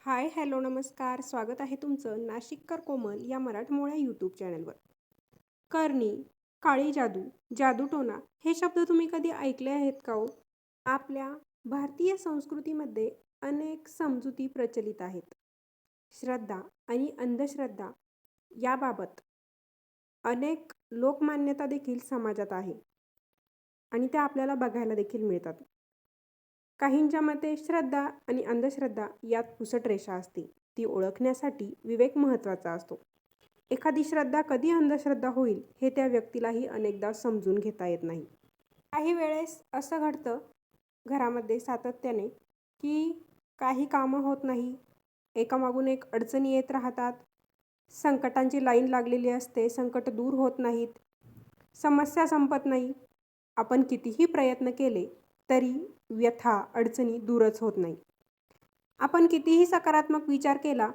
हाय, hello, नमस्कार. स्वागत आहे तुमचं नाशिककर कोमल या मराठमोळ्या यूट्यूब चॅनलवर. करणी, काळी जादू, जादूटोणा हे शब्द तुम्ही कधी ऐकले आहेत का हो? आपल्या भारतीय संस्कृतीमध्ये अनेक समजुती प्रचलित आहेत. श्रद्धा आणि अंधश्रद्धा याबाबत अनेक लोकमान्यता देखील समाजात आहे आणि त्या आपल्याला बघायला देखील मिळतात. काहींच्या मते श्रद्धा आणि अंधश्रद्धा यात पुसट रेषा असते. ती ओळखण्यासाठी विवेक महत्त्वाचा असतो. एखादी श्रद्धा कधी अंधश्रद्धा होईल हे त्या व्यक्तीलाही अनेकदा समजून घेता येत नाही. काही वेळेस असं घडतं घरामध्ये सातत्याने की काही कामं होत नाही. एकामागून एक अडचणी येत राहतात. संकटांची लाईन लागलेली असते. संकट दूर होत नाहीत. समस्या संपत नाही. आपण कितीही प्रयत्न केले तरी व्यथा, अडचणी दूरच होत नाही. आपण कितीही सकारात्मक विचार केला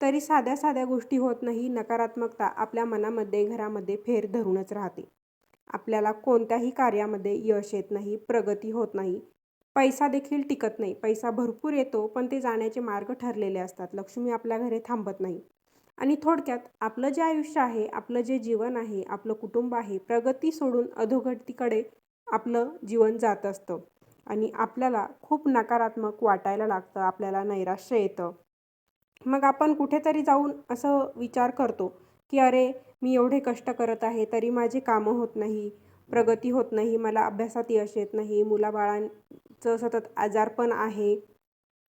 तरी साध्या साध्या गोष्टी होत नाही. नकारात्मकता आपल्या मनामध्ये, घरामध्ये फेर धरूनच राहते. आपल्याला कोणत्याही कार्यामध्ये यश येत नाही, प्रगती होत नाही. पैसा देखील टिकत नाही. पैसा भरपूर येतो, पण ते जाण्याचे मार्ग ठरलेले असतात. लक्ष्मी आपल्या घरी थांबत नाही. आणि थोडक्यात आपलं जे आयुष्य आहे, आपलं जे जीवन आहे, आपलं कुटुंब आहे, प्रगती सोडून अधोगतीकडे आपलं जीवन जात असतं. आणि आपल्याला खूप नकारात्मक वाटायला लागतं. आपल्याला नैराश्य येतं. मग आपण कुठेतरी जाऊन असं विचार करतो, की अरे, मी एवढे कष्ट करत आहे, तरी माझी कामं होत नाही, प्रगती होत नाही, मला अभ्यासात यश येत नाही, मुलाबाळांचं सतत आजारपण आहे.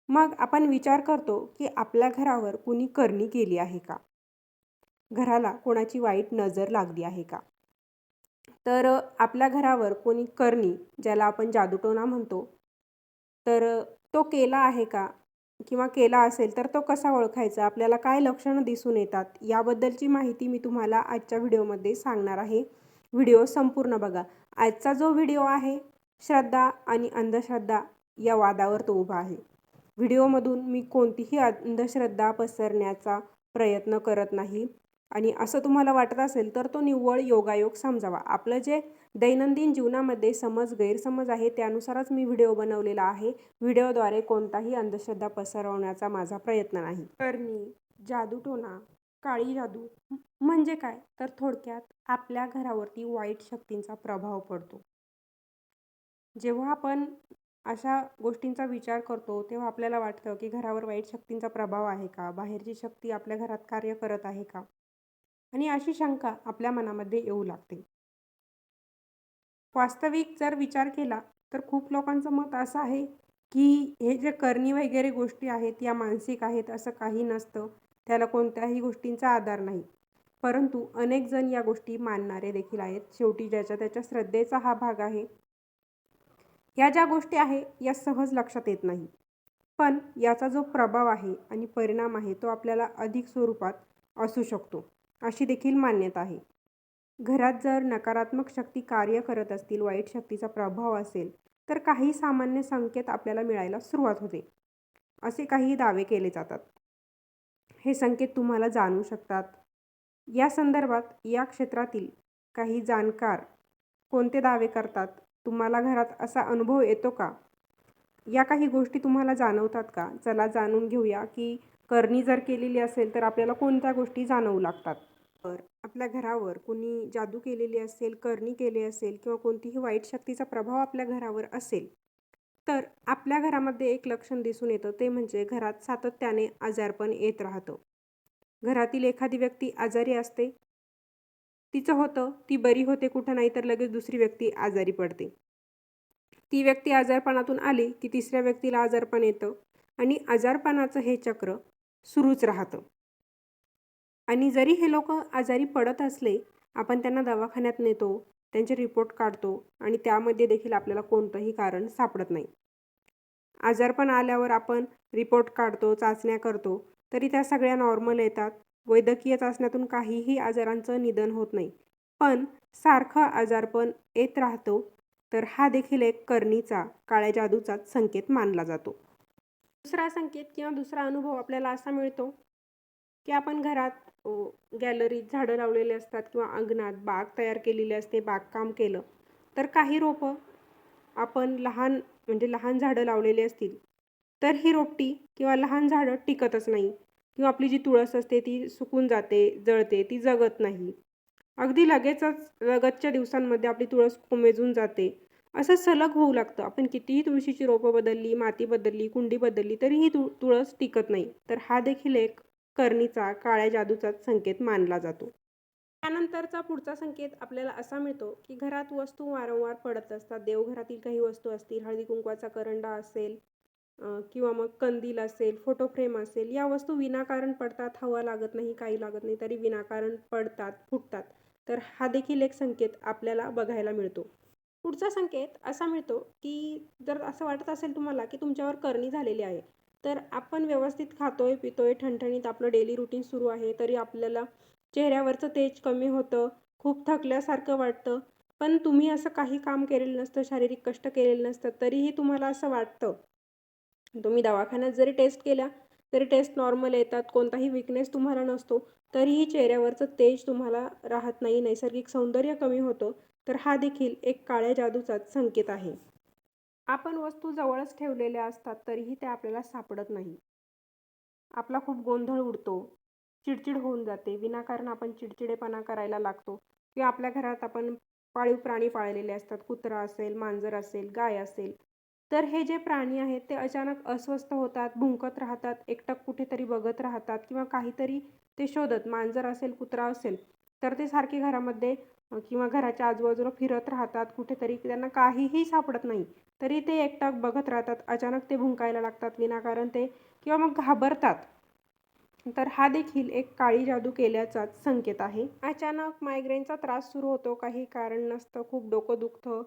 मग आपण विचार करतो, की आपल्या घरावर कुणी करणी केली आहे का? घराला कोणाची वाईट नजर लागली आहे का? तर आपल्या घरावर कोणी करणी, ज्याला आपण जादूटोणा म्हणतो, तर तो केला आहे का? किंवा केला असेल तर तो कसा ओळखायचा? आपल्याला काय लक्षणं दिसून येतात? याबद्दलची माहिती मी तुम्हाला आजच्या व्हिडिओमध्ये सांगणार आहे. व्हिडिओ संपूर्ण बघा. आजचा जो व्हिडिओ आहे, श्रद्धा आणि अंधश्रद्धा या वादावर तो उभा आहे. व्हिडिओमधून मी कोणतीही अंधश्रद्धा पसरण्याचा प्रयत्न करत नाही आणि असं तुम्हाला वाटत असेल तर तो निव्वळ योगायोग समजावा. आपलं जे दैनंदिन जीवनामध्ये समज गैरसमज आहे त्यानुसारच मी व्हिडिओ बनवलेला आहे. व्हिडिओद्वारे कोणताही अंधश्रद्धा पसरवण्याचा माझा प्रयत्न नाही. करणी, जादूटोणा, काळी जादू म्हणजे काय? तर थोडक्यात आपल्या घरावरती वाईट शक्तींचा प्रभाव पडतो. जेव्हा आपण अशा गोष्टींचा विचार करतो, तेव्हा आपल्याला वाटतं, की घरावर वाईट शक्तींचा प्रभाव आहे का? बाहेरची शक्ती आपल्या घरात कार्य करत आहे का? आणि अशी शंका आपल्या मनामध्ये येऊ लागते. वास्तविक जर विचार केला, तर खूप लोकांचं मत असं आहे, की हे जे करणी वगैरे गोष्टी आहेत, या मानसिक आहेत असं काही नसतं. त्याला कोणत्याही गोष्टींचा आधार नाही. परंतु अनेक जण या गोष्टी मानणारे देखील आहेत. शेवटी ज्याच्या त्याच्या श्रद्धेचा हा भाग आहे. या ज्या गोष्टी आहे, या सहज लक्षात येत नाही. पण याचा जो प्रभाव आहे आणि परिणाम आहे, तो आपल्याला अधिक स्वरूपात असू शकतो, अशी देखील मान्यता आहे. घरात जर नकारात्मक शक्ती कार्य करत असतील, वाईट शक्तीचा प्रभाव असेल, तर काही सामान्य संकेत आपल्याला मिळायला सुरुवात होते. असे काही दावे केले जातात. हे संकेत तुम्हाला जाणू शकतात. या संदर्भात या क्षेत्रातील काही जाणकार कोणते दावे करतात? तुम्हाला घरात असा अनुभव येतो का? या काही गोष्टी तुम्हाला जाणवतात का? चला जाणून घेऊया, की करणी जर केलेली असेल, तर आपल्याला कोणत्या गोष्टी जाणवू लागतात. तर आपल्या घरावर कोणी जादू केलेली असेल, करणी केली असेल किंवा कोणतीही वाईट शक्तीचा प्रभाव आपल्या घरावर असेल, तर आपल्या घरामध्ये एक लक्षण दिसून येतं, ते म्हणजे घरात सातत्याने आजारपण येत राहतं. घरातील एखादी व्यक्ती आजारी असते, तिचं होतं, ती बरी होते कुठं नाही तर लगेच दुसरी व्यक्ती आजारी पडते. ती व्यक्ती आजारपणातून आली, की तिसऱ्या व्यक्तीला आजारपण येतं आणि आजारपणाचं हे चक्र सुरूच राहतं. आणि जरी हे लोकं आजारी पडत असले, आपण त्यांना दवाखान्यात नेतो, त्यांचे रिपोर्ट काढतो आणि त्यामध्ये देखील आपल्याला कोणतंही कारण सापडत नाही. आजारपण आल्यावर आपण रिपोर्ट काढतो, चाचण्या करतो, तरी त्या सगळ्या नॉर्मल येतात. वैद्यकीय चाचण्यातून काहीही आजारांचं निदान होत नाही. पण सारखं आजारपण येत राहतो, तर हा देखील एक करणीचा, काळ्या जादूचाच संकेत मानला जातो. दुसरा संकेत किंवा दुसरा अनुभव आपल्याला असा मिळतो, की आपण घरात गॅलरीत झाडं लावलेली असतात किंवा अंगणात बाग तयार केलेली असते, बागकाम केलं, तर काही रोपं आपण लहान झाडं लावलेली असतील, तर ही रोपटी किंवा लहान झाडं टिकतच नाही किंवा आपली जी तुळस असते ती सुकून जाते, जळते, ती जगत नाही. अगदी लगतच्या दिवसांमध्ये आपली तुळस कोमेजून जाते. असं सलग होऊ लागतं. आपण कितीही तुळशीची रोपं बदलली, माती बदलली, कुंडी बदलली तरी ही तुळस टिकत नाही. तर हा देखील एक करणीचा, काळ्या जादूचाच संकेत मानला जातो. त्यानंतरचा पुढचा संकेत आपल्याला असा मिळतो, की घरात वस्तू वारंवार पडत असतात. देवघरातील काही वस्तू असतील, हळदी-कुंकवाचा करंडा असेल किंवा मग कंदील असेल, फोटो फ्रेम असेल, या वस्तू विनाकारण पडतात. हवा लागत नाही, काही लागत नाही, तरी विनाकारण पडतात, फुटतात. तर हा देखील एक संकेत आपल्याला बघायला मिळतो. पुढचा संकेत असा मिळतो, की जर असं वाटत असेल तुम्हाला, की तुमच्यावर करणी झालेली आहे, तर आपण व्यवस्थित खातोय, पितोय, ठणठणीत आपलं डेली रुटीन सुरू आहे, तरी आपल्याला चेहऱ्यावरचं तेज कमी होतं, खूप थकल्यासारखं वाटतं. पण तुम्ही असं काही काम केलेलं नसतं, शारीरिक कष्ट केलेलं नसतं, तरीही तुम्हाला असं वाटतं. तुम्ही दवाखान्यात जरी टेस्ट केल्या, तरी टेस्ट नॉर्मल येतात, कोणताही वीकनेस तुम्हाला नसतो, तरीही चेहऱ्यावरचं तेज तुम्हाला राहत नाही, नैसर्गिक सौंदर्य कमी होतं. तर हा देखील एक काळ्या जादूचाच संकेत आहे. आपण वस्तू जवळच ठेवलेल्या असतात, तरीही त्या आपल्याला सापडत नाही. आपला खूप गोंधळ उडतो, चिडचिड होऊन जाते, विनाकारण आपण चिडचिडेपणा करायला लागतो किंवा आपल्या घरात आपण पाळीव प्राणी पाळलेले असतात, कुत्रा असेल, मांजर असेल, गाय असेल. तर हे जे प्राणी आहेत ते अचानक अस्वस्थ होतात, भुंकत राहतात, एकटक कुठेतरी बघत राहतात किंवा काहीतरी ते शोधत, मांजर असेल, कुत्रा असेल, तर ते सारखे घरामध्ये किंवा घराच्या आजूबाजूला फिरत राहतात, कुठेतरी त्यांना काहीही सापडत नाही. तरी ते एकटक बघत राहतात. अचानक ते भुंकायला लागतात विनाकारण ते किंवा मग घाबरतात. तर हा देखील एक काळी जादू केल्याचाच संकेत आहे. अचानक मायग्रेनचा त्रास सुरू होतो. काही कारण नसतं. खूप डोकं दुखतं.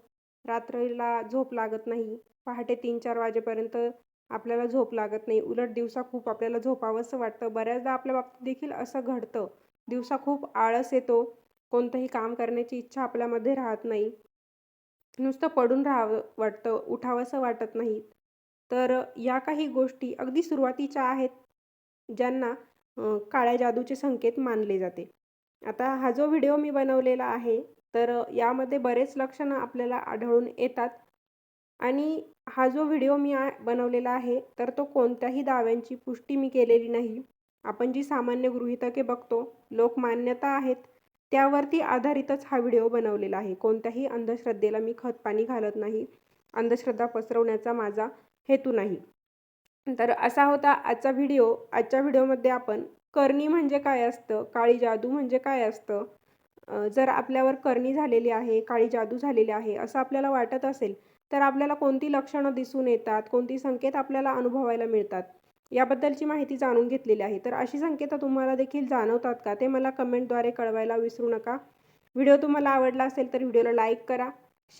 रात्रीला झोप लागत नाही. पहाटे 3-4 वाजेपर्यंत आपल्याला झोप लागत नाही. उलट दिवसा खूप आपल्याला झोपावंसं वाटतं. बऱ्याचदा आपल्या बाबतीत देखील असं घडतं. दिवसा खूप आळस येतो. कोणतंही काम करण्याची इच्छा आपल्यामध्ये राहत नाही. नुसतं पडून राहावं वाटतं, उठावंसं वाटत नाही. तर या काही गोष्टी अगदी सुरुवातीच्या आहेत, ज्यांना काळ्या जादूचे संकेत मानले जाते. आता हा जो व्हिडिओ मी बनवलेला आहे, तर यामध्ये बरेच लक्षणं आपल्याला आढळून येतात आणि हा जो व्हिडिओ मी बनवलेला आहे, तर तो कोणत्याही दाव्यांची पुष्टी मी केलेली नाही. आपण जी सामान्य गृहीतके बघतो, लोकमान्यता आहेत, त्यावरती आधारितच हा व्हिडिओ बनवलेला आहे. कोणत्याही अंधश्रद्धेला मी खतपाणी घालत नाही. अंधश्रद्धा पसरवण्याचा माझा हेतू नाही. तर असा होता आजचा व्हिडिओ. आजच्या व्हिडिओमध्ये आपण करणी म्हणजे काय असतं, काळी जादू म्हणजे काय असतं, जर आपल्यावर करणी झालेली आहे, काळी जादू झालेली आहे, असं आपल्याला वाटत असेल, तर आपल्याला कोणती लक्षणं दिसून येतात, कोणती संकेत आपल्याला अनुभवायला मिळतात, याबद्दलची माहिती जाणून घेतलेली आहे. तर अशी संकेतं तुम्हाला देखील जाणवतात का? ते मला कमेंटद्वारे कळवायला विसरू नका. व्हिडिओ तुम्हाला आवडला असेल तर व्हिडिओला लाईक करा,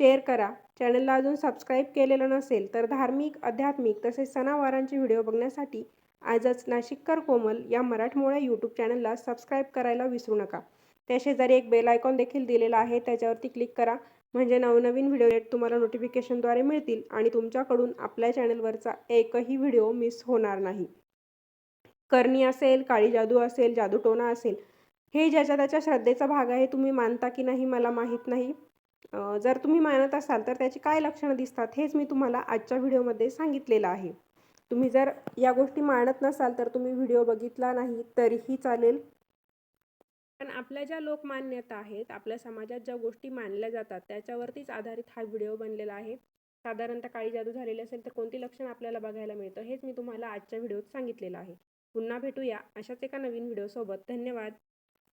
शेअर करा. चॅनलला अजून सबस्क्राईब केलेलं नसेल तर धार्मिक, आध्यात्मिक तसेच सणावारांचे व्हिडिओ बघण्यासाठी आजच नाशिककर कोमल या मराठमोळ्या यूट्यूब चॅनलला सबस्क्राईब करायला विसरू नका. त्या शेजारी एक बेल आयकॉन देखील दिलेला आहे, त्याच्यावरती क्लिक करा. म्हणजे नवनवीन व्हिडिओ तुम्हाला नोटिफिकेशनद्वारे मिळतील आणि तुमच्याकडून आपल्या चॅनलवरचा एकही व्हिडिओ मिस होणार नाही. करणी असेल, काळी जादू असेल, जादूटोणा असेल, हे ज्याच्या त्याच्या श्रद्धेचा भाग आहे. तुम्ही मानता की नाही मला माहीत नाही. जर तुम्ही मानत असाल तर त्याची काय लक्षणं दिसतात हेच मी तुम्हाला आजच्या व्हिडिओमध्ये सांगितलेलं आहे. तुम्ही जर या गोष्टी मानत नसाल तर तुम्ही व्हिडिओ बघितला नाही तरीही चालेल. पण आपल्या ज्या लोकमान्यता आहेत, आपल्या समाजात ज्या गोष्टी मानल्या जातात त्याच्यावरतीच आधारित हा व्हिडिओ बनलेला आहे. साधारणतः काळी जादू झालेली असेल तर कोणती लक्षणं आपल्याला बघायला मिळतं हेच मी तुम्हाला आजच्या व्हिडिओत सांगितलेलं आहे. पुन्हा भेटूया अशाच एका नवीन व्हिडिओसोबत. धन्यवाद.